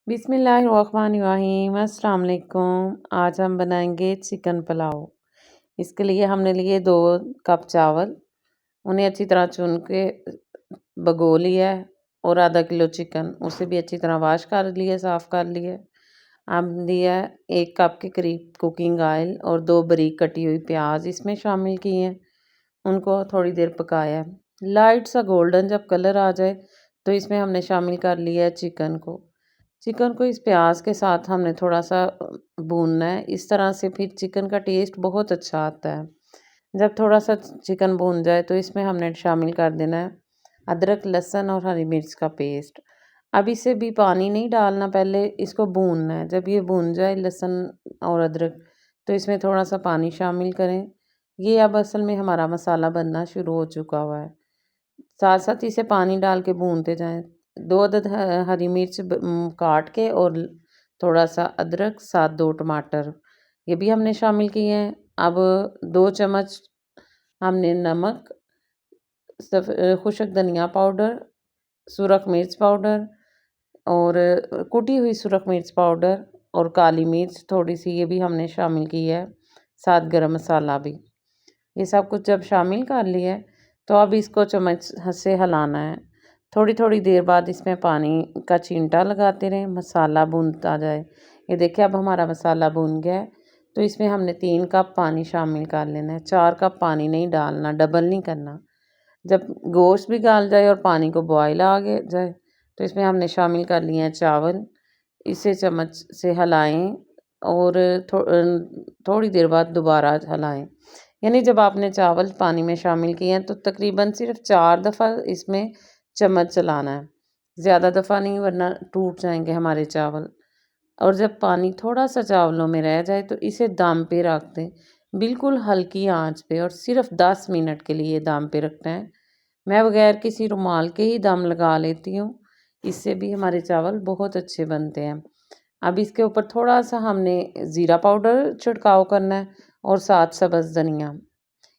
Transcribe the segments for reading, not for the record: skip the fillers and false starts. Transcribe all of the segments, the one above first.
बिस्मिल्लाहिर्रहमानिर्रहीम अस्सलाम वालेकुम। आज हम बनाएंगे चिकन पुलाव। इसके लिए हमने लिए 2 कप चावल, उन्हें अच्छी तरह चुन के भगो लिया है। और आधा किलो चिकन, उसे भी अच्छी तरह वाश कर लिया, साफ़ कर लिया। अब लिया 1 कप के करीब कुकिंग ऑयल और 2 बारीक कटी हुई प्याज इसमें शामिल किए हैं। उनको थोड़ी देर पकाया है। लाइट सा गोल्डन जब कलर आ जाए तो इसमें हमने शामिल कर लिया है चिकन को इस प्याज के साथ हमने थोड़ा सा भूनना है। इस तरह से फिर चिकन का टेस्ट बहुत अच्छा आता है। जब थोड़ा सा चिकन भून जाए तो इसमें हमने शामिल कर देना है अदरक, लहसुन और हरी मिर्च का पेस्ट। अब इसे भी पानी नहीं डालना, पहले इसको भूनना है। जब ये भून जाए लहसुन और अदरक तो इसमें थोड़ा सा पानी शामिल करें। ये अब असल में हमारा मसाला बनना शुरू हो चुका हुआ है। साथ साथ इसे पानी डाल के भूनते जाएं। 2 अदद हरी मिर्च काट के और थोड़ा सा अदरक, साथ 2 टमाटर ये भी हमने शामिल किए हैं। अब 2 चम्मच हमने नमक, खुशक धनिया पाउडर, सुरख मिर्च पाउडर और कुटी हुई सुरख मिर्च पाउडर और काली मिर्च थोड़ी सी ये भी हमने शामिल की है। साथ गरम मसाला भी। ये सब कुछ जब शामिल कर लिया है तो अब इसको चम्मच से हिलाना है। थोड़ी थोड़ी देर बाद इसमें पानी का छींटा लगाते रहें, मसाला भूनता जाए। ये देखिए अब हमारा मसाला भून गया है तो इसमें हमने 3 कप पानी शामिल कर लेना है। 4 कप पानी नहीं डालना, डबल नहीं करना। जब गोश्त भी गाल जाए और पानी को बॉयल आ गए जाए तो इसमें हमने शामिल कर लिए हैं चावल। इसे चम्मच से हिलाएं और थोड़ी देर बाद दोबारा हिलाएं। यानी जब आपने चावल पानी में शामिल किए हैं तो तकरीबन सिर्फ 4 दफ़ा इसमें चम्मच चलाना है, ज़्यादा दफ़ा नहीं, वरना टूट जाएंगे हमारे चावल। और जब पानी थोड़ा सा चावलों में रह जाए तो इसे दम पे रख दें, बिल्कुल हल्की आंच पे, और सिर्फ 10 मिनट के लिए दम पे रखना है। मैं बगैर किसी रुमाल के ही दम लगा लेती हूँ, इससे भी हमारे चावल बहुत अच्छे बनते हैं। अब इसके ऊपर थोड़ा सा हमने ज़ीरा पाउडर छिड़काव करना है और साथ सब्ज़ धनिया।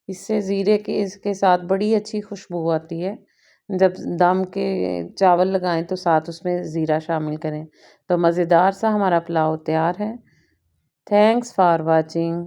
इससे ज़ीरे के इसके साथ बड़ी अच्छी खुशबू आती है। जब दम के चावल लगाएं तो साथ उसमें ज़ीरा शामिल करें तो मज़ेदार सा हमारा पुलाव तैयार है। Thanks for watching.